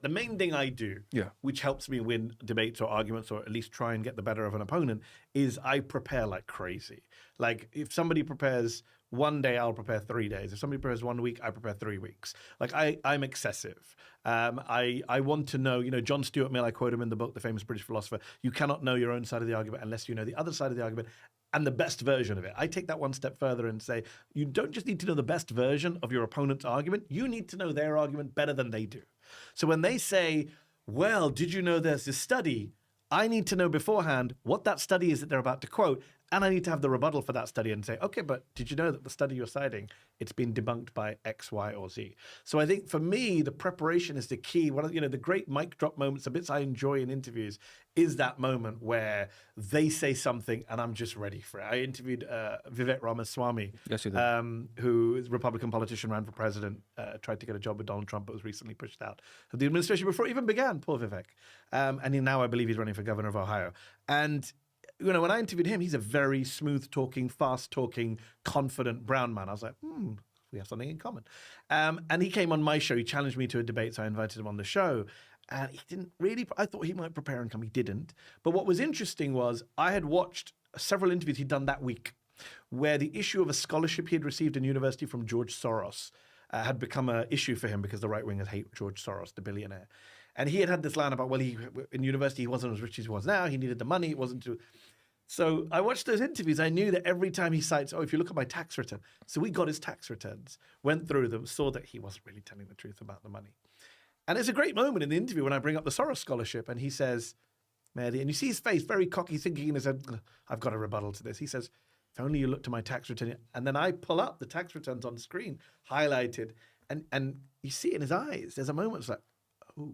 the main thing I do, which helps me win debates or arguments or at least try and get the better of an opponent, is I prepare like crazy. Like if somebody prepares 1 day, I'll prepare 3 days. If somebody prepares 1 week, I prepare 3 weeks. Like I'm excessive. I want to know, John Stuart Mill, I quote him in the book, The Famous British Philosopher, you cannot know your own side of the argument unless you know the other side of the argument and the best version of it. I take that one step further and say, you don't just need to know the best version of your opponent's argument, you need to know their argument better than they do. So when they say, well, did you know there's this study? I need to know beforehand what that study is that they're about to quote, and I need to have the rebuttal for that study and say, okay, but did you know that the study you're citing, it's been debunked by X, Y, or Z? So I think for me, the preparation is the key. One of the great mic drop moments, the bits I enjoy in interviews, is that moment where they say something and I'm just ready for it. I interviewed Vivek Ramaswamy, who is a Republican politician, ran for president, tried to get a job with Donald Trump, but was recently pushed out of the administration before it even began, poor Vivek. Now I believe he's running for governor of Ohio. And when I interviewed him, he's a very smooth-talking, fast-talking, confident brown man. I was like, we have something in common. And he came on my show. He challenged me to a debate, so I invited him on the show. And he didn't really, I thought he might prepare and come. He didn't. But what was interesting was I had watched several interviews he'd done that week where the issue of a scholarship he had received in university from George Soros had become an issue for him because the right-wingers hate George Soros, the billionaire. And he had this line about, well, in university he wasn't as rich as he was now. He needed the money. It wasn't too... So I watched those interviews. I knew that every time he cites, if you look at my tax return. So we got his tax returns, went through them, saw that he wasn't really telling the truth about the money. And it's a great moment in the interview when I bring up the Soros scholarship and he says, Mehdi, and you see his face, very cocky, thinking in his head, I've got a rebuttal to this. He says, if only you look to my tax return. And then I pull up the tax returns on screen, highlighted, and you see it in his eyes. There's a moment, it's like, oh.